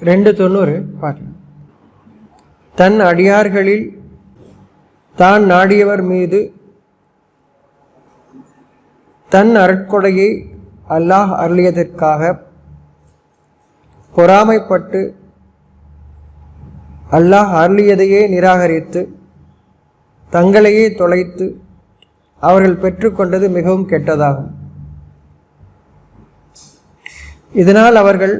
290 பாருங்க. தன் அடியார்களில் தான் நாடியவர் மீது தன் அருட்கொடையை அல்லாஹ் அருளியதற்காக பொறாமைப்பட்டு அல்லாஹ் அருளியதையே நிராகரித்து தங்களையே தொலைத்து அவர்கள் பெற்றுக்கொண்டது மிகவும் கெட்டதாகும். இதனால் அவர்கள்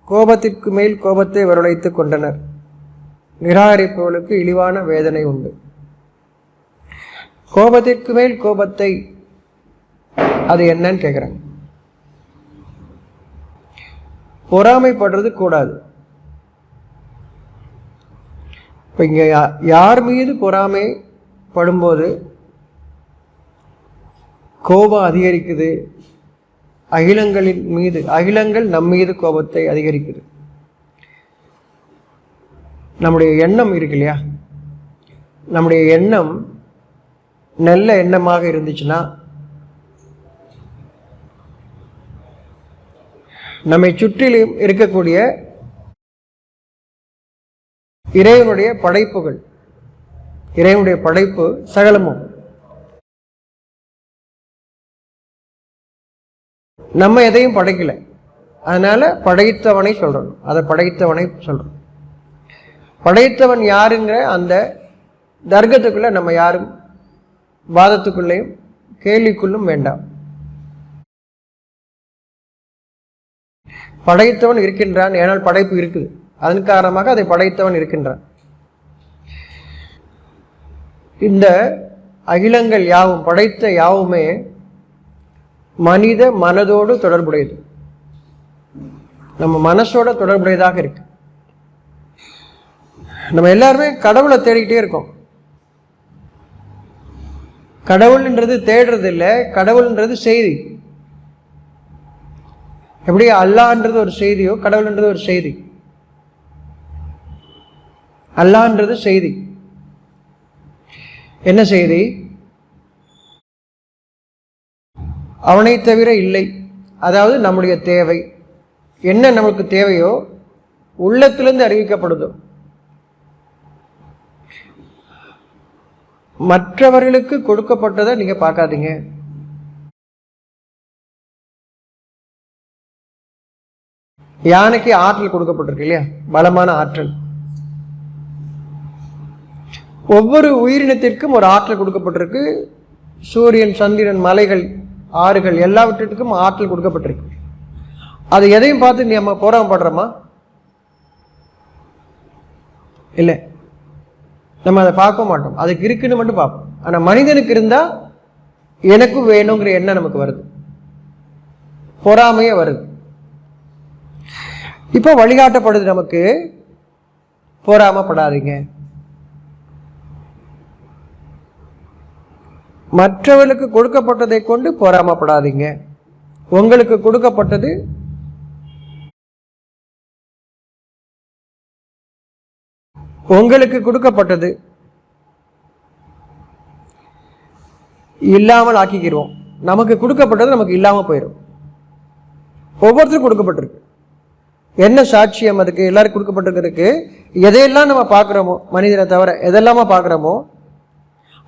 கோபத்திற்கு மேல் கோபத்தை வரவழைத்து கொண்டனர். நிராகரிப்பவர்களுக்கு இழிவான வேதனை உண்டு. கோபத்திற்கு மேல் கோபத்தை அது என்னன்னு கேட்குறாங்க. பொறாமைப்படுறது கூடாது. இப்போ இங்கே யார் மீது பொறாமை படும்போது கோபம் அதிகரிக்குது, அகிலங்கள் நம் மீது கோபத்தை அதிகரிக்குது. நம்முடைய எண்ணம் இருக்கு இல்லையா, நம்முடைய எண்ணம் நல்ல எண்ணமாக இருந்துச்சுன்னா நம்மை சுற்றிலும் இருக்கக்கூடிய இறைவனுடைய படைப்புகள், இறைவனுடைய படைப்பு சகலமும் நம்ம எதையும் படைக்கல, அதனால படைத்தவனை சொல்றோம். அதை படைத்தவனை சொல்றோம். படைத்தவன் யாருங்கிற அந்த தர்க்கத்துக்குள்ள நம்ம யாரும் வாதத்துக்குள்ளேயும் கேள்விக்குள்ளும் வேண்டாம். படைத்தவன் இருக்கின்றான், ஏனால் படைப்பு இருக்குது, அதன் காரணமாக அதை படைத்தவன் இருக்கின்றான். இந்த அகிலங்கள் யாவும், படைத்த யாவுமே மனித மனதோடு தொடர்புடையது, நம்ம மனசோட தொடர்புடையதாக இருக்கு. நம்ம எல்லாருமே கடவுளை தேடிக்கிட்டே இருக்கோம். கடவுள்ன்றது தேடுறது இல்லை, கடவுள்ன்றது செய்தி. எப்படி அல்லாஹ்ன்றது ஒரு செய்தியோ கடவுள்ன்றது ஒரு செய்தி. அல்லாஹ்ன்றது செய்தி. என்ன செய்தி? அவனை தவிர இல்லை. அதாவது நம்முடைய தேவை என்ன, நமக்கு தேவையோ உள்ளத்திலிருந்து அறிவிக்கப்படுதோ. மற்றவர்களுக்கு கொடுக்கப்பட்டதை நீங்க பார்க்காதீங்க. யானைக்கு ஆற்றல் கொடுக்கப்பட்டிருக்கு இல்லையா, பலமான ஆற்றல். ஒவ்வொரு உயிரினத்திற்கும் ஒரு ஆற்றல் கொடுக்கப்பட்டிருக்கு. சூரியன், சந்திரன், மலைகள், ஆறுகள் எல்லாவற்றிற்கும் ஆற்றல் கொடுக்கப்பட்டிருக்கு. அது எதையும் பார்த்து நம்ம போராமப்படுறோமா? இல்லை, நம்ம அதை பார்க்க மாட்டோம். அதுக்கு இருக்குன்னு மட்டும் பார்ப்போம். ஆனால் மனிதனுக்கு இருந்தால் எனக்கும் வேணுங்கிற எண்ணம் நமக்கு வருது, பொறாமையே வருது. இப்போ வழிகாட்டப்படுது நமக்கு, பொறாமப்படாதீங்க. மற்றவர்களுக்கு கொடுக்கப்பட்டதை கொண்டு பொறாமப்படாதீங்க. உங்களுக்கு கொடுக்கப்பட்டது உங்களுக்கு கொடுக்கப்பட்டது இல்லாமல் ஆக்கிக்கிறோம். நமக்கு கொடுக்கப்பட்டது நமக்கு இல்லாமல் போயிடும். ஒவ்வொருத்தரும் கொடுக்கப்பட்டிருக்கு. என்ன சாட்சியம் அதுக்கு? எல்லாருக்கும் கொடுக்கப்பட்டிருக்கு. எதையெல்லாம் நம்ம பார்க்குறோமோ, மனிதனை தவிர எதெல்லாமா பார்க்குறோமோ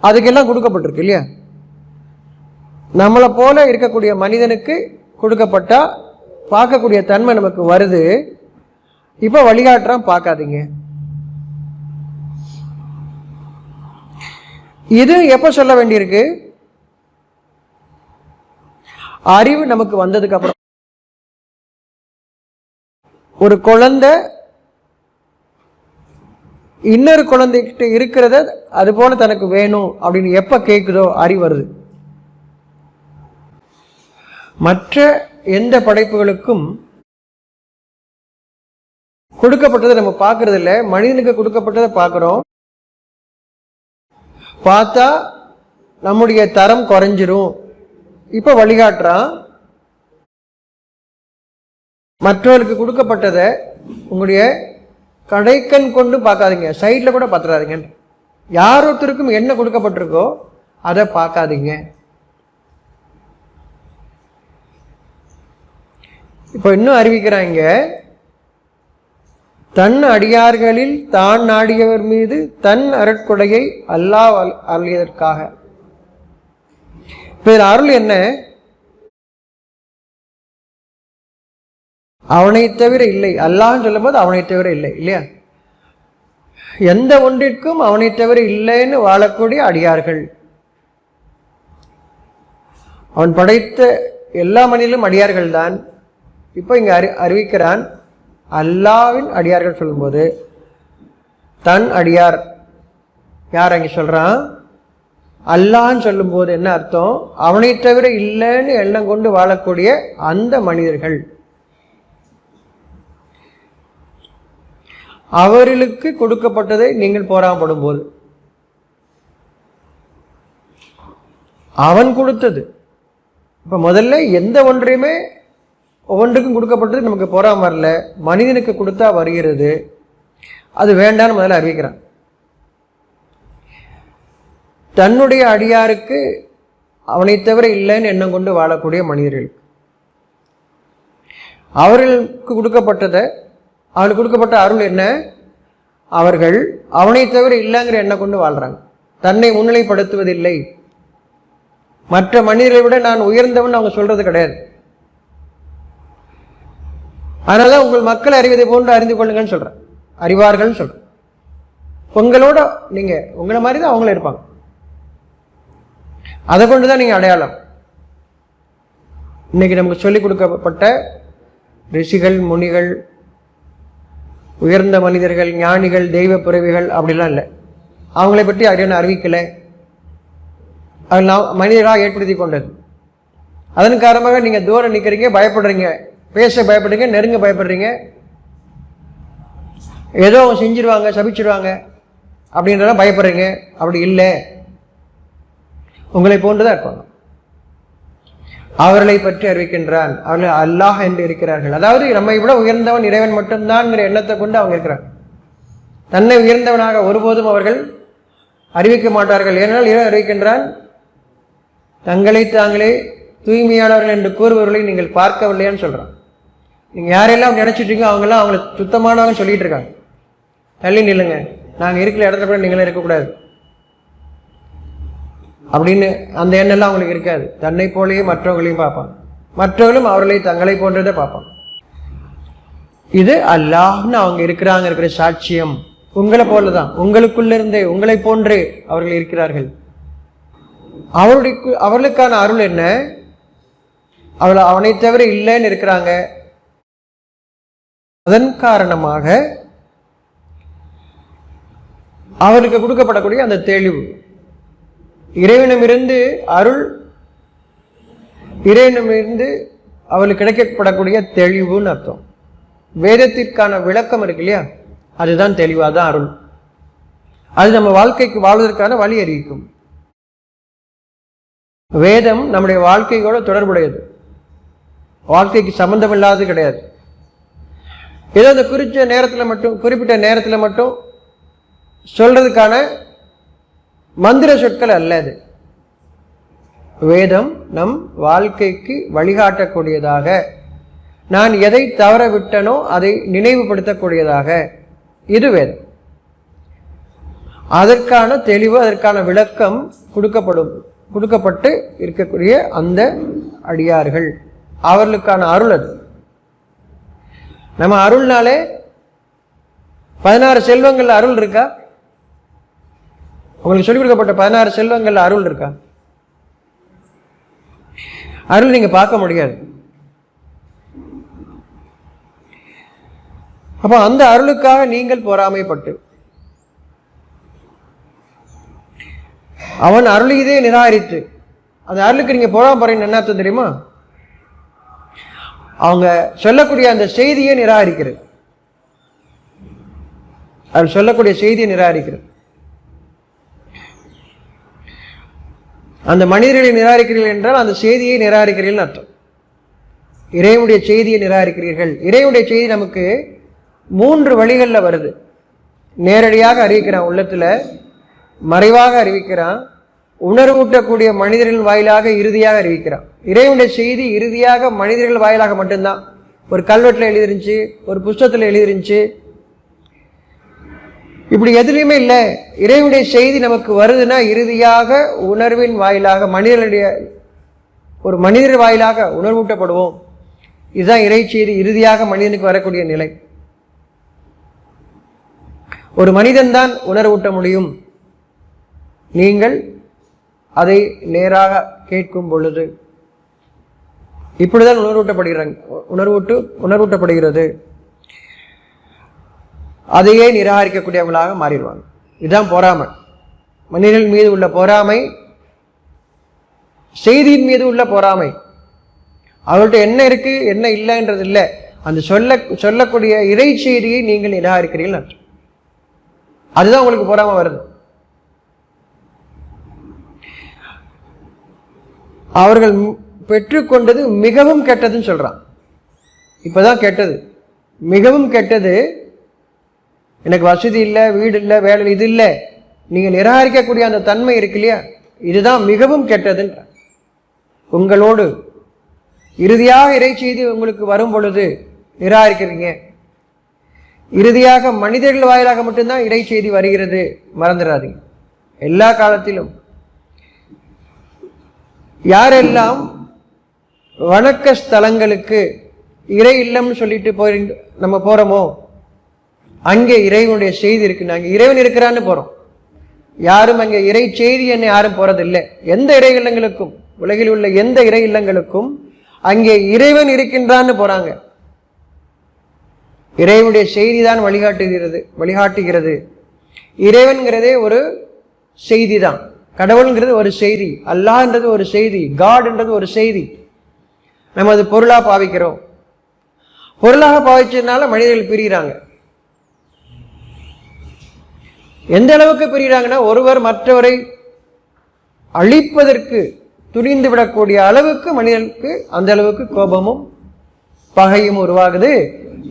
அதுக்கெல்லாம் கொடுக்கப்பட்டிருக்கு இல்லையா. நம்மளை போல இருக்கக்கூடிய மனிதனுக்கு கொடுக்கப்பட்டா பார்க்கக்கூடிய தன்மை நமக்கு வருது. இப்போ வழிகாட்டுறான், பார்க்காதீங்க. இது எப்போ சொல்ல வேண்டியிருக்கு? அறிவு நமக்கு வந்ததுக்கு அப்புறம். ஒரு குழந்தை இன்னொரு குழந்தைகிட்ட இருக்கிறத அது போல தனக்கு வேணும் அப்படின்னு எப்ப கேட்குதோ அறிவு வருது. மற்ற எந்த படைப்புகளுக்கும் கொடுக்கப்பட்டதை நம்ம பார்க்கறது இல்லை. மனிதனுக்கு கொடுக்கப்பட்டதை பார்க்கிறோம். பார்த்தா நம்முடைய தரம் குறைஞ்சிரும். இப்ப வழிகாட்டுறான், மற்றவர்களுக்கு கொடுக்கப்பட்டதை உங்களுடைய கடைக்கண் கொண்டு பார்க்காதீங்க, சைட்ல கூட பார்த்துடாதீங்க. யார் ஒருத்தருக்கும் என்ன கொடுக்கப்பட்டிருக்கோ அதை பார்க்காதீங்க. இப்போ இன்னும் அறிவிக்கிறாங்க, தன் அடியார்களில் தான் நாடியவர் மீது தன் அருட்கொடையை அல்லாஹ் அருளியதற்காக. இப்ப அருள் என்ன? அவனை தவிர இல்லை. அல்லாஹ்னு சொல்லும் போது அவனை தவிர இல்லை இல்லையா? எந்த ஒன்றிற்கும் அவனை தவிர இல்லைன்னு வாழக்கூடிய அடியார்கள். அவன் படைத்த எல்லா மனிதர்களும் அடியார்கள் தான். இப்போ இங்க அறிவிக்கிறான் அல்லாவின் அடியார்கள் சொல்லும்போது தன் அடியார் யார் அங்கே சொல்றான்? அல்லான்னு சொல்லும்போது என்ன அர்த்தம்? அவனை தவிர இல்லைன்னு எண்ணம் கொண்டு வாழக்கூடிய அந்த மனிதர்கள், அவர்களுக்கு கொடுக்கப்பட்டதை நீங்கள் போராமப்படும் போது அவன் கொடுத்தது. இப்ப முதல்ல எந்த ஒன்றையுமே ஒவ்வொன்றுக்கும் கொடுக்கப்பட்டது நமக்கு போராம வரல, மனிதனுக்கு கொடுத்தா வருகிறது, அது வேண்டான்னு முதல்ல அறிவிக்கிறான். தன்னுடைய அடியாருக்கு அவனை தவிர இல்லைன்னு எண்ணம் கொண்டு வாழக்கூடிய மனிதர்களுக்கு அவர்களுக்கு கொடுக்கப்பட்டதை, அவனுக்கு கொடுக்கப்பட்ட அருள் என்ன? அவர்கள் அவனை தவிர இல்லைங்கிற எண்ணம் கொண்டு வாழ்றாங்க. தன்னை முன்னிலைப்படுத்துவதில்லை. மற்ற மனிதர்களை விட நான் உயர்ந்தவன் அவங்க சொல்றது கிடையாது. அதனால உங்கள் மக்களை அறிவதை போன்று அறிந்து கொள்ளுங்கன்னு சொல்றேன், அறிவார்கள் சொல்றேன். உங்களோட நீங்க உங்களை மாதிரி தான் அவங்களும் இருப்பாங்க. அதை கொண்டுதான் நீங்க அடையாளம். இன்னைக்கு நமக்கு சொல்லிக் கொடுக்கப்பட்ட ரிஷிகள், முனிகள், உயர்ந்த மனிதர்கள், ஞானிகள், தெய்வ பிறவிகள் அப்படிலாம் இல்லை. அவங்களை பற்றி அறிவு அறிவிக்கலை. அது மனிதர்களாக ஏற்படுத்தி கொண்டது. அதன் காரணமாக நீங்க தூரம் நிற்கிறீங்க, பயப்படுறீங்க, பேச பயப்படுறீங்க, நெருங்க பயப்படுறீங்க. ஏதோ அவங்க செஞ்சிருவாங்க, சபிச்சிருவாங்க அப்படின்றதான் பயப்படுறீங்க. அப்படி இல்லை, உங்களை போன்றுதான் இருப்பாங்க. அவர்களை பற்றி அறிவிக்கின்றான். அவர்கள் அல்லாஹ் என்று இருக்கிறார்கள். அதாவது நம்மை விட உயர்ந்தவன் இறைவன் மட்டும்தான்ங்கிற எண்ணத்தை கொண்டு அவங்க இருக்கிறாங்க. தன்னை உயர்ந்தவனாக ஒருபோதும் அவர்கள் அறிவிக்க மாட்டார்கள். ஏனால் இறைவன் அறிவிக்கின்றான், தங்களை தாங்களே தூய்மையானவர்கள் என்று கூறுபவர்களை நீங்கள் பார்க்கவில்லையான்னு சொல்றான். நீங்க யாரெல்லாம் நினைச்சிட்டீங்க அவங்கெல்லாம் அவங்களை சுத்தமானவங்க சொல்லிட்டு இருக்காங்க. தள்ளி நில்லுங்க, நாங்கள் இருக்கிற இடத்துல கூட நீங்களும் இருக்கக்கூடாது அப்படின்னு அந்த எண்ணெல்லாம் அவங்களுக்கு இருக்காது. தன்னை போலயே மற்றவர்களையும் பார்ப்பாங்க, மற்றவர்களும் அவர்களை தங்களை போன்றதை பார்ப்பாங்க. இது அல்லாஹ்னு அவங்க இருக்கிறாங்க இருக்கிற சாட்சியம். உங்களை போலதான், உங்களுக்குள்ள இருந்தே உங்களை போன்றே அவர்கள் இருக்கிறார்கள். அவர்களுக்கான அருள் என்ன? அவனை தவிர இல்லைன்னு இருக்கிறாங்க. அதன் காரணமாக அவருக்கு கொடுக்கப்படக்கூடிய அந்த தெளிவு, இறைவனமிருந்து அருள், இறைவனமிருந்து அவளுக்கு கிடைக்கப்படக்கூடிய தெளிவுன்னு அர்த்தம். வேதத்திற்கான விளக்கம் இருக்கு இல்லையா, அதுதான் தெளிவாதான் அருள். அது நம்ம வாழ்க்கைக்கு வாழ்வதற்கான வழி அறிவிக்கும். வேதம் நம்முடைய வாழ்க்கையோட தொடர்புடையது, வாழ்க்கைக்கு சம்பந்தம் இல்லாதது கிடையாது. ஏதோ அந்த குறிப்பிட்ட நேரத்தில் மட்டும் சொல்றதுக்கான மந்திர சொற்கள் அல்ல. அது வேதம் நம் வாழ்க்கைக்கு வழிகாட்டக்கூடியதாக, நான் எதை தவற விட்டனோ அதை நினைவுபடுத்தக்கூடியதாக இது வேதம். அதற்கான தெளிவு, அதற்கான விளக்கம் கொடுக்கப்பட்டு இருக்கக்கூடிய அந்த அடியார்கள், அவர்களுக்கான அருள் அது. நம்ம அருள்னாலே 16 செல்வங்கள் அருள் இருக்கா? உங்களுக்கு சொல்லிக் கொடுக்கப்பட்ட 16 செல்வங்கள் அருள் இருக்கா? அருள் நீங்க பார்க்க முடியாது. அப்ப அந்த அருளுக்காக நீங்கள் பொறாமைப்பட்டு, அவன் அருளியதே நிராகரித்து, அந்த அருளுக்கு நீங்க பொறாமை போறீங்கன்னு என்ன அர்த்தம் தெரியுமா? அவங்க சொல்லக்கூடிய அந்த செய்தியை நிராகரிக்கிறது, அது சொல்லக்கூடிய செய்தியை நிராகரிக்கிறது. அந்த மனிதர்களை நிராகரிக்கிறீர்கள் என்றால் அந்த செய்தியை நிராகரிக்கிறீர்கள் அர்த்தம். இறைவனுடைய செய்தியை நிராகரிக்கிறீர்கள். இறைவனுடைய செய்தி நமக்கு 3 வழிகளில் வருது. நேரடியாக அறிவிக்கிறான், உள்ளத்துல மறைவாக அறிவிக்கிறான், உணர்வூட்டக்கூடிய மனிதர்கள் வாயிலாக இறுதியாக அறிவிக்கிறான். இறைவனுடைய செய்தி இறுதியாக மனிதர்கள் வாயிலாக மட்டும்தான். ஒரு கல்வெட்டில் எழுதிருந்துச்சு, ஒரு புஸ்தகத்தில் எழுதிருந்துச்சு, இப்படி எதுலையுமே இல்லை. இறைவனுடைய செய்தி நமக்கு வருதுன்னா இறுதியாக உணர்வின் வாயிலாக ஒரு மனிதர் வாயிலாக உணர்வூட்டப்படுவோம். இதுதான் இறை செய்தி இறுதியாக மனிதனுக்கு வரக்கூடிய நிலை. ஒரு மனிதன்தான் உணர்வூட்ட முடியும். நீங்கள் அதை நேராக கேட்கும் பொழுது இப்படிதான் உணர்வூட்டப்படுகிறது. அதையே நிராகரிக்கக்கூடியவங்களாக மாறிடுவாங்க. இதுதான் பொறாமை. மனிதர்கள் மீது உள்ள பொறாமை, செய்தியின் மீது உள்ள பொறாமை. அவர்கிட்ட என்ன இருக்கு என்ன இல்லைன்றது இல்லை, அந்த சொல்லக்கூடிய இறை செய்தியை நீங்கள் நிராகரிக்கிறீர்கள். அதுதான் உங்களுக்கு பொறாமை வருது. அவர்கள் பெற்றுக்கொண்டது மிகவும் கெட்டதுன்னு சொல்றான். இப்பதான் கெட்டது, மிகவும் கெட்டது. எனக்கு வசதி இல்லை, வீடு இல்லை, வேலை இது இல்லை, நீங்க நிராகரிக்கக்கூடிய அந்த தன்மை இருக்கு இல்லையா, இதுதான் மிகவும் கெட்டதுன்ற. உங்களோடு இறுதியாக இறை செய்தி உங்களுக்கு வரும் பொழுது நிராகரிக்கிறீங்க. இறுதியாக மனிதர்கள் வாயிலாக மட்டும்தான் இறை செய்தி வருகிறது, மறந்துடாதீங்க. எல்லா காலத்திலும் யாரெல்லாம் வணக்க ஸ்தலங்களுக்கு இறை இல்லம்னு சொல்லிட்டு நம்ம போறோமோ அங்கே இறைவனுடைய செய்தி இருக்கு. நாங்கள் இறைவன் இருக்கிறான்னு போறோம். யாரும் அங்கே இறை செய்தி என்ன யாரும் போறதில்லை. எந்த இறை இல்லங்களுக்கும், உலகில் உள்ள எந்த இறை இல்லங்களுக்கும் அங்கே இறைவன் இருக்கின்றான்னு போறாங்க. இறைவனுடைய செய்தி தான் வழிகாட்டுகிறது. இறைவன்கிறதே ஒரு செய்தி தான். கடவுள்ங்கிறது ஒரு செய்தி, அல்லாஹ்ன்றது ஒரு செய்தி, காட்ன்றது ஒரு செய்தி. நம்ம அது பொருளாக பாவிக்கிறோம். பொருளாக பாவிச்சதுனால மனிதர்கள் பிரிகிறாங்க. எந்த அளவுக்கு பிரிகிறாங்கன்னா, ஒருவர் மற்றவரை அழிப்பதற்கு துணிந்து விடக்கூடிய அளவுக்கு மனிதனுக்கு அந்த அளவுக்கு கோபமும் பகையும் உருவாகுது.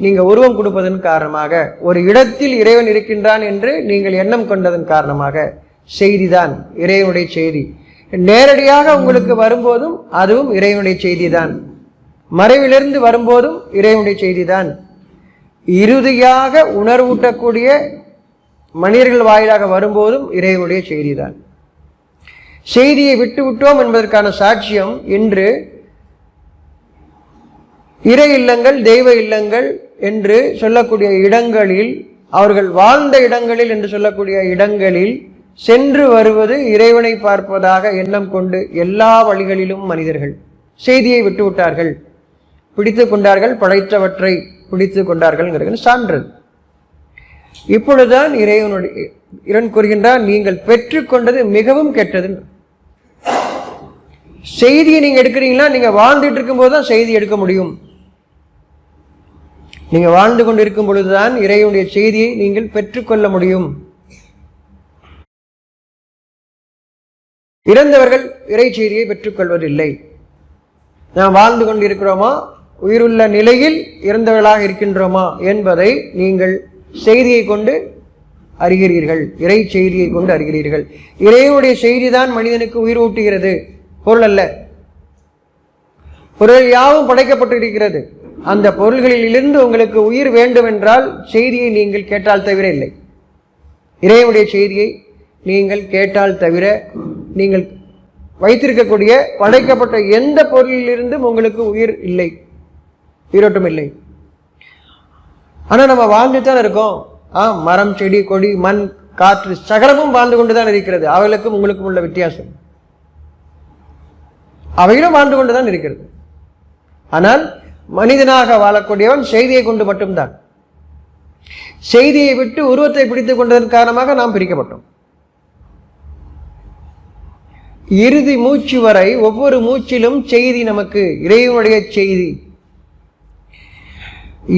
நீங்க உருவம் கொடுப்பதன் காரணமாக, ஒரு இடத்தில் இறைவன் இருக்கின்றான் என்று நீங்கள் எண்ணம் கொண்டதன் காரணமாக. செய்திதான் இறைவனுடைய செய்தி. நேரடியாக உங்களுக்கு வரும்போதும் அதுவும் இறைவனுடைய செய்தி தான். மறைவிலிருந்து வரும்போதும் இறைவனுடைய செய்தி தான். இறுதியாக உணர்வூட்டக்கூடிய மனிதர்கள் வாயிலாக வரும்போதும் இறைவனுடைய செய்தி தான். செய்தியை விட்டுவிட்டோம் என்பதற்கான சாட்சியம் இன்று இறை இல்லங்கள், தெய்வ இல்லங்கள் என்று சொல்லக்கூடிய இடங்களில், அவர்கள் வாழ்ந்த இடங்களில் என்று சொல்லக்கூடிய இடங்களில் சென்று வருவது இறைவனை பார்ப்பதாக எண்ணம் கொண்டு எல்லா வழிகளிலும் மனிதர்கள் செய்தியை விட்டுவிட்டார்கள், பிடித்து கொண்டார்கள், படைத்தவற்றை பிடித்து கொண்டார்கள் சான்றது. இப்பொழுதுதான் இறைவன் கூறுகின்றார், நீங்கள் பெற்றுக்கொண்டது மிகவும் கெட்டது. செய்தியை நீங்க எடுக்கிறீங்களா? நீங்க வாழ்ந்துட்டு இருக்கும் போதுதான் செய்தி எடுக்க முடியும். நீங்க வாழ்ந்து கொண்டு இருக்கும் பொழுதுதான் இறைவனுடைய செய்தியை நீங்கள் பெற்றுக்கொள்ள முடியும். இறந்தவர்கள் இறை செய்தியை பெற்றுக்கொள்வதில்லை. நாம் வாழ்ந்து கொண்டு இருக்கிறோமா, உயிருள்ள நிலையில் இறந்தவர்களாக இருக்கின்றோமா என்பதை நீங்கள் செய்தியை கொண்டு அறிகிறீர்கள். இறை செய்தியை கொண்டு அறிகிறீர்கள். இறைவனுடைய செய்தி தான் மனிதனுக்கு உயிர் ஊட்டுகிறது, பொருள் அல்ல. பொருள் யாவும் படைக்கப்பட்டிருக்கிறது. அந்த பொருள்களிலிருந்து உங்களுக்கு உயிர் வேண்டும் என்றால் செய்தியை நீங்கள் கேட்டால் தவிர இல்லை. இறைவனுடைய செய்தியை நீங்கள் கேட்டால் தவிர நீங்கள் வைத்திருக்கக்கூடிய படைக்கப்பட்ட எந்த பொருளிலிருந்தும் உங்களுக்கு உயிர் இல்லை, உயிரோட்டம் இல்லை. ஆனா நம்ம வாழ்ந்துதான் இருக்கோம். மரம், செடி, கொடி, மண், காற்று, சகலமும் வாழ்ந்து கொண்டுதான் இருக்கிறது. அவைகளுக்கும் உங்களுக்கும் உள்ள வித்தியாசம். அவைகளும் வாழ்ந்து கொண்டுதான் இருக்கிறது. ஆனால் மனிதனாக வாழக்கூடியவன் செய்தியை கொண்டு மட்டும்தான். செய்தியை விட்டு உருவத்தை பிடித்துக் கொண்டதன் காரணமாக நாம் பிரிக்கப்பட்டோம். இறுதி மூச்சு வரை ஒவ்வொரு மூச்சிலும் செய்தி நமக்கு, இறைவனுடைய செய்தி.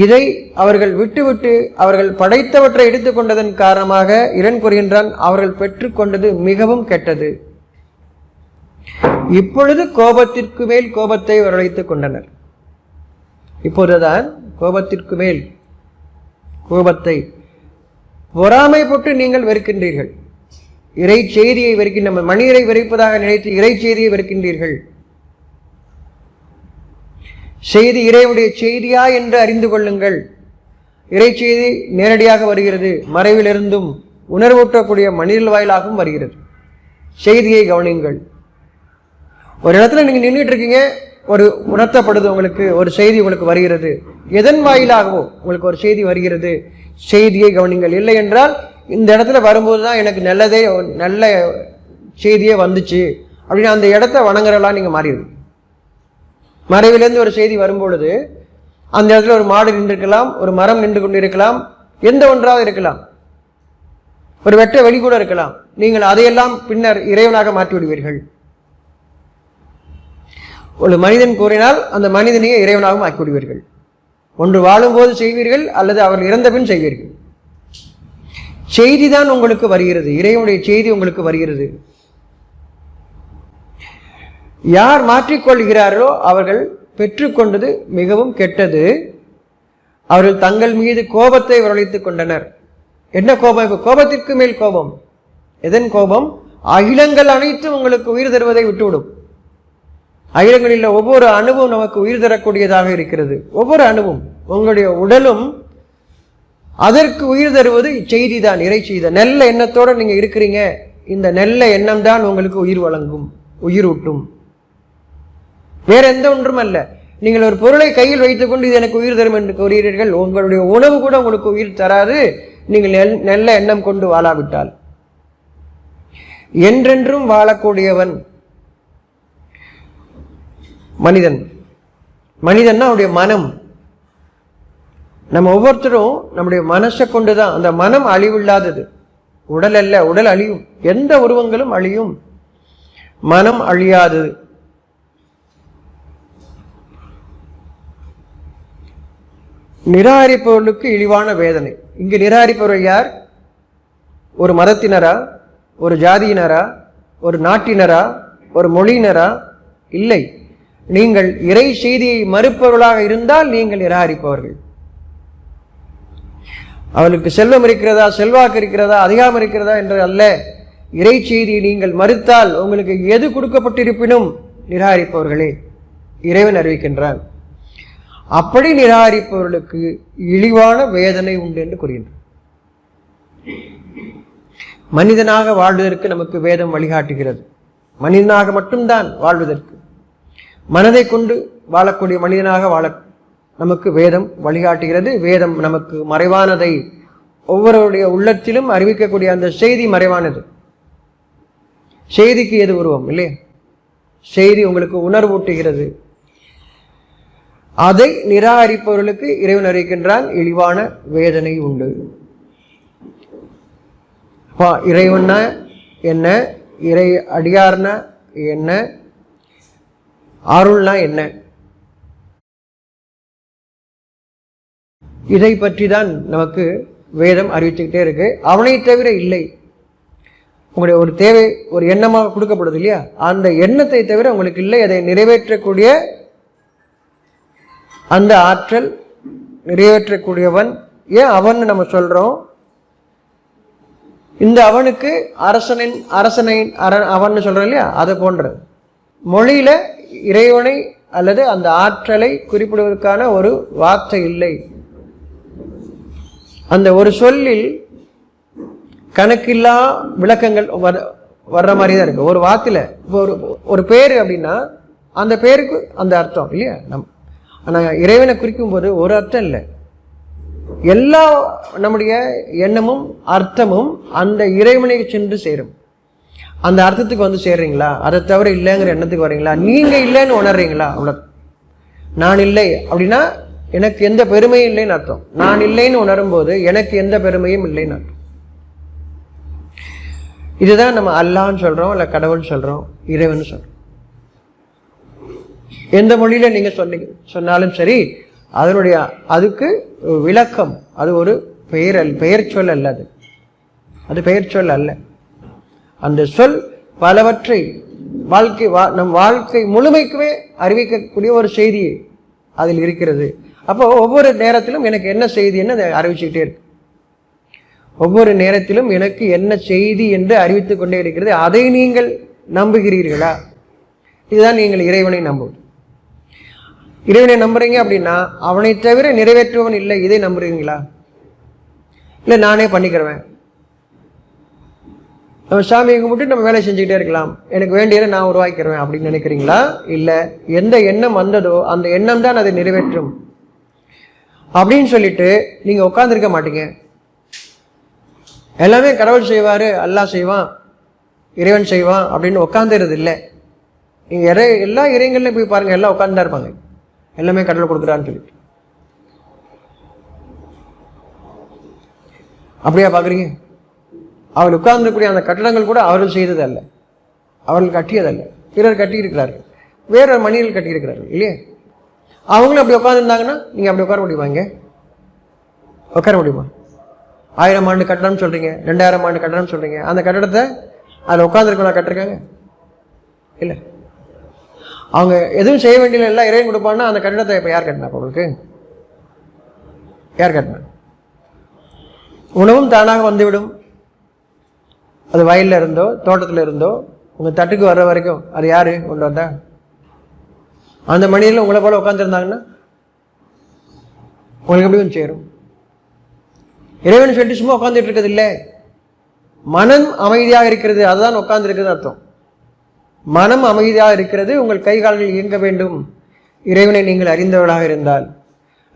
இதை அவர்கள் விட்டுவிட்டு அவர்கள் படைத்தவற்றை எடுத்துக்கொண்டதன் காரணமாக இறைவன் கூறுகின்றான், அவர்கள் பெற்றுக்கொண்டது மிகவும் கெட்டது. இப்பொழுது கோபத்திற்கு மேல் கோபத்தை வரவழைத்துக் கொண்டனர். இப்போதுதான் கோபத்திற்கு மேல் கோபத்தை, பொறாமைப்பட்டு நீங்கள் வெறுக்கின்றீர்கள். இறை செய்தியை வெறுக்கின்ற, மனிதரை வெறுப்பதாக நினைத்து இறை செய்தியை வெறுக்கின்றீர்கள். செய்தி இறைவனுடைய செய்தியா என்று அறிந்து கொள்ளுங்கள். இறை செய்தி நேரடியாக வருகிறது, மறைவிலிருந்தும் உணர்வூட்டக்கூடிய மனிதர்கள் வாயிலாகவும் வருகிறது. செய்தியை கவனிங்கள். ஒரு இடத்துல நீங்கள் நின்றுட்டு இருக்கீங்க, ஒரு உணர்த்தப்படுது, உங்களுக்கு ஒரு செய்தி உங்களுக்கு வருகிறது. எதன் வாயிலாகவோ உங்களுக்கு ஒரு செய்தி வருகிறது, செய்தியை கவனிங்கள். இல்லை என்றால் இந்த இடத்துல வரும்போது தான் எனக்கு நல்ல செய்தியே வந்துச்சு அப்படின்னு அந்த இடத்த வணங்குறலாம் நீங்கள் மாறிடுது. மறைவிலேருந்து ஒரு செய்தி வரும்பொழுது அந்த இடத்துல ஒரு மாடு நின்றுருக்கலாம், ஒரு மரம் நின்று கொண்டு இருக்கலாம், எந்த ஒன்றாவது இருக்கலாம், ஒரு வெட்ட வெளி கூட இருக்கலாம். நீங்கள் அதையெல்லாம் பின்னர் இறைவனாக மாற்றி விடுவீர்கள். ஒரு மனிதன் கூறினால் அந்த மனிதனையே இறைவனாகவும் ஆக்கி விடுவீர்கள். ஒன்று வாழும்போது செய்வீர்கள், அல்லது அவர் இறந்த பின் செய்வீர்கள். செய்தி தான் உங்களுக்கு வருகிறது, இறைவனுடைய செய்தி உங்களுக்கு வருகிறது. யார் மாற்றிக்கொள்கிறார்களோ அவர்கள் பெற்றுக்கொண்டது மிகவும் கெட்டது. அவர்கள் தங்கள் மீது கோபத்தை வரவழைத்துக் கொண்டனர். என்ன கோபம்? இப்போ கோபத்திற்கு மேல் கோபம். எதன் கோபம்? அகிலங்கள் அனைத்தும் உங்களுக்கு உயிர் தருவதை விட்டுவிடும். அகிலங்களில் ஒவ்வொரு அணுவும் நமக்கு உயிர் தரக்கூடியதாக இருக்கிறது. ஒவ்வொரு அணுவும், உங்களுடைய உடலும் அதற்கு உயிர் தருவது செய்தி தான், இறை செய்தி. நல்ல எண்ணத்தோடு நீங்க இருக்கிறீங்க, இந்த நல்ல எண்ணம் தான் உங்களுக்கு உயிர் வழங்கும், உயிர் ஊட்டும். வேற எந்த ஒன்றும் அல்ல. நீங்கள் ஒரு பொருளை கையில் வைத்துக் கொண்டு இது எனக்கு உயிர் தரும் என்று கூறுகிறீர்கள், உங்களுடைய உணவு கூட உங்களுக்கு உயிர் தராது நீங்கள் நல்ல எண்ணம் கொண்டு வாழாவிட்டால். என்றென்றும் வாழக்கூடியவன் மனிதன். மனிதன்னா அவருடைய மனம். நம்ம ஒவ்வொருத்தரும் நம்முடைய மனசை கொண்டுதான். அந்த மனம் அழிவில்லாதது, உடல் அல்ல. உடல் அழியும், எந்த உருவங்களும் அழியும், மனம் அழியாதது. நிராகரிப்பவர்களுக்கு இழிவான வேதனை. இங்கு நிராகரிப்பவர்கள் யார்? ஒரு மதத்தினரா, ஒரு ஜாதியினரா, ஒரு நாட்டினரா, ஒரு மொழியினரா? இல்லை. நீங்கள் இறை செய்தியை மறுப்பவர்களாக இருந்தால் நீங்கள் நிராகரிப்பவர்கள். அவர்களுக்கு செல்வம் இருக்கிறதா, செல்வாக்கு இருக்கிறதா, அதிகாரம் இருக்கிறதா என்று அல்ல. இறை செய்தியை நீங்கள் மறுத்தால் உங்களுக்கு எது கொடுக்கப்பட்டிருப்பினும் நிராகரிப்பவர்களே இறைவன் அறிவிக்கின்றான். அப்படி நிராகரிப்பவர்களுக்கு இழிவான வேதனை உண்டு என்று கூறுகின்றார். மனிதனாக வாழ்வதற்கு நமக்கு வேதம் வழிகாட்டுகிறது. மனிதனாக மட்டும்தான் வாழ்வதற்கு, மனதை கொண்டு வாழக்கூடிய மனிதனாக வாழ நமக்கு வேதம் வழிகாட்டுகிறது. வேதம் நமக்கு மறைவானதை ஒவ்வொருடைய உள்ளத்திலும் அறிவிக்கக்கூடிய அந்த செய்தி மறைவானது. செய்திக்கு எது உருவம் இல்லையா? செய்தி உங்களுக்கு உணர்வூட்டுகிறது. அதை நிராகரிப்பவர்களுக்கு இறைவன் அறிவிக்கின்றான், இழிவான வேதனை உண்டு. இறைவன்னா என்ன, இறை அடியார்னா என்ன, அருள்னா என்ன, இதை பற்றி தான் நமக்கு வேதம் அறிவிச்சுக்கிட்டே இருக்கு. அவனை தவிர இல்லை. உங்களுடைய ஒரு தேவை ஒரு எண்ணமாக கொடுக்கப்படுது இல்லையா, அந்த எண்ணத்தை தவிர உங்களுக்கு இல்லை. அதை நிறைவேற்றக்கூடிய அந்த ஆற்றல், நிறைவேற்றக்கூடியவன். ஏன் அவன் நம்ம சொல்றோம்? இந்த அவனுக்கு அரசனை அவன் சொல்றோம் இல்லையா, அதை போன்றது. மொழியில இறைவனை அல்லது அந்த ஆற்றலை குறிப்பிடுவதற்கான ஒரு வார்த்தை இல்லை. அந்த ஒரு சொல்லில் கணக்கில்லா விளக்கங்கள் வர்ற மாதிரி தான் இருக்கு. ஒரு வார்த்தையில இப்போ ஒரு பேரு அப்படின்னா அந்த பேருக்கு அந்த அர்த்தம் இல்லையா. ஆனால் இறைவனை குறிக்கும் போது ஒரு அர்த்தம் இல்லை, எல்லா நம்முடைய எண்ணமும் அர்த்தமும் அந்த இறைவனை சென்று சேரும். அந்த அர்த்தத்துக்கு வந்து சேர்றீங்களா? அதை தவிர இல்லைங்கிற எண்ணத்துக்கு வரீங்களா? நீங்க இல்லைன்னு உணர்றீங்களா? அவ்வளோ. நான் இல்லை அப்படின்னா எனக்கு எந்த பெருமையும் இல்லைன்னு அர்த்தம். நான் இல்லைன்னு உணரும் போது எனக்கு எந்த பெருமையும் இல்லைன்னு அர்த்தம். இதுதான் நம்ம அல்லாஹ்னு சொல்றோம், இல்லை கடவுள் சொல்றோம், இறைவன் சொல்றோம். எந்த மொழியில நீங்க சொன்னாலும் சரி, அதனுடைய அதுக்கு விளக்கம், அது ஒரு பெயர் சொல் அல்ல. அது பெயர் சொல் அல்ல. அந்த சொல் பலவற்றை நம் வாழ்க்கை முழுமைக்குமே அறிவிக்கக்கூடிய ஒரு செய்தி அதில் இருக்கிறது. அப்போ ஒவ்வொரு நேரத்திலும் எனக்கு என்ன செய்தி என்ன அறிவிச்சுக்கிட்டே இருக்கு. ஒவ்வொரு நேரத்திலும் எனக்கு என்ன செய்தி என்று அறிவித்துக் கொண்டே இருக்கிறது. அதை நீங்கள் நம்புகிறீர்களா? இதுதான் நீங்கள் இறைவனை நம்புவது. இறைவனை நம்புறீங்க அப்படின்னா அவனை தவிர நிறைவேற்றுவன் இல்லை, இதை நம்புறீங்களா? இல்லை நானே பண்ணிக்கிறவேன், நம்ம சாமியை கும்பிட்டு நம்ம வேலை செஞ்சுக்கிட்டே இருக்கலாம், எனக்கு வேண்டியதை நான் உருவாக்கிறேன் அப்படின்னு நினைக்கிறீங்களா? இல்லை, எந்த எண்ணம் வந்ததோ அந்த எண்ணம் தான் அதை நிறைவேற்றும் அப்படின்னு சொல்லிட்டு நீங்கள் உட்காந்துருக்க மாட்டீங்க. எல்லாமே கடவுள் செய்வார், அல்லாஹ் செய்வான், இறைவன் செய்வான் அப்படின்னு உட்காந்துறது இல்லை. நீங்கள் எல்லா இறைங்கள்லையும் போய் பாருங்கள், எல்லாம் உட்காந்து தான் இருப்பாங்க, எல்லாமே கடவுள் கொடுக்குறான்னு சொல்லிட்டு. அப்படியா பார்க்குறீங்க? அவர்கள் உட்கார்ந்துக்கூடிய அந்த கட்டடங்கள் கூட அவர்கள் செய்தது அல்ல, அவர்கள் கட்டியதல்ல, பிறர் கட்டியிருக்கிறார்கள், வேறொரு மனிதர்கள் கட்டியிருக்கிறார்கள் இல்லையே. அவங்களும் அப்படி உட்காந்துருந்தாங்கன்னா நீங்கள் அப்படி உட்கார முடியுமா? இங்கே உட்கார முடியுமா? 1000 ஆண்டு கட்டடம் சொல்கிறீங்க, 2000 ஆண்டு கட்டடம் சொல்கிறீங்க, அந்த கட்டடத்தை அதில் உட்காந்துருக்கலாம் கட்டிருக்காங்க? இல்லை. அவங்க எதுவும் செய்ய வேண்டிய எல்லாம் இறைவன் கொடுப்பான்னா அந்த கட்டடத்தை இப்போ யார் கட்டினா? உங்களுக்கு யார் கட்டினா? உணவும் தானாக வந்துவிடும். அது வயலில் இருந்தோ தோட்டத்தில் இருந்தோ உங்கள் தட்டுக்கு வர்ற வரைக்கும் அது யார் கொண்டு வந்தா? அந்த மனிதர்கள் உங்களை போல உட்காந்துருந்தாங்கன்னா உங்களுக்கு எப்படி வந்து சேரும்? இறைவன் சொல்லிட்டு சும்மா உட்காந்துட்டு இருக்கிறது இல்லை, மனம் அமைதியாக இருக்கிறது, அதுதான் உட்கார்ந்து இருக்கிறது அர்த்தம். மனம் அமைதியாக இருக்கிறது, உங்கள் கை கால்கள் இயங்க வேண்டும். இறைவனை நீங்கள் அறிந்தவர்களாக இருந்தால்.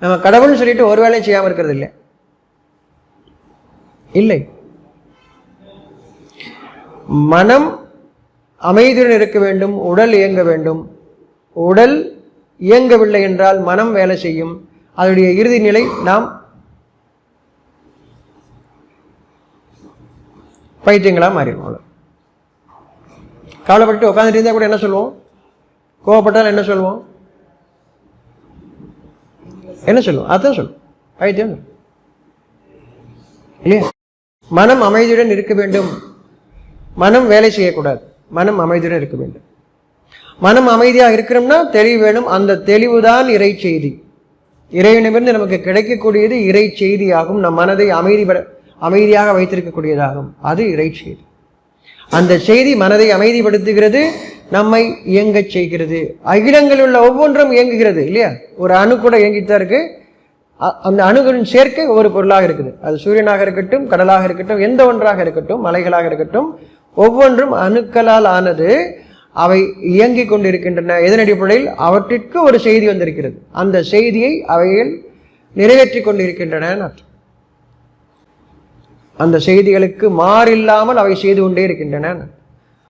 நம்ம கடவுள்னு சொல்லிட்டு ஒரு வேலையும் செய்யாமல் இருக்கிறது இல்லை இல்லை. மனம் அமைதியுடன் இருக்க வேண்டும், உடல் இயங்க வேண்டும். உடல் இயங்கவில்லை என்றால் மனம் வேலை செய்யும். அதனுடைய இறுதி நிலை நாம் பைத்தியங்களாக மாறிடுவோம். கவலைப்பட்டு உட்காந்துட்டு இருந்தால் கூட என்ன சொல்லுவோம்? கோவப்பட்டால் என்ன சொல்லுவோம்? என்ன சொல்லுவோம்? அதான் சொல்லுவோம், பைத்தியம் இல்லையா? மனம் அமைதியுடன் இருக்க வேண்டும், மனம் வேலை செய்யக்கூடாது, மனம் அமைதியுடன் இருக்க வேண்டும். மனம் அமைதியாக இருக்கிறோம்னா தெளிவு வேணும். அந்த தெளிவு தான் இறை செய்தி. இறைவனிடமிருந்து நமக்கு கிடைக்கக்கூடியது இறை செய்தியாகும். நம் மனதை அமைதியாக வைத்திருக்கக்கூடியதாகும். அது இறை செய்தி. அந்த செய்தி மனதை அமைதிப்படுத்துகிறது, நம்மை இயங்கச் செய்கிறது. அகிலங்களில் உள்ள ஒவ்வொன்றும் இயங்குகிறது இல்லையா? ஒரு அணு கூட இயங்கித்தான் இருக்கு. அந்த அணுகளின் சேர்க்கை ஒரு பொருளாக இருக்குது. அது சூரியனாக இருக்கட்டும், கடலாக இருக்கட்டும், எந்த ஒன்றாக இருக்கட்டும், மலைகளாக இருக்கட்டும், ஒவ்வொன்றும் அணுக்களால் ஆனது. அவை இயங்கிக் கொண்டிருக்கின்றன. எதன் அடிப்படையில்? அவற்றிற்கு ஒரு செய்தி வந்திருக்கிறது. அந்த செய்தியை அவைகள் நிறைவேற்றி கொண்டிருக்கின்றன. அந்த செய்திகளுக்கு மாறில்லாமல் அவை செய்து கொண்டே இருக்கின்றன.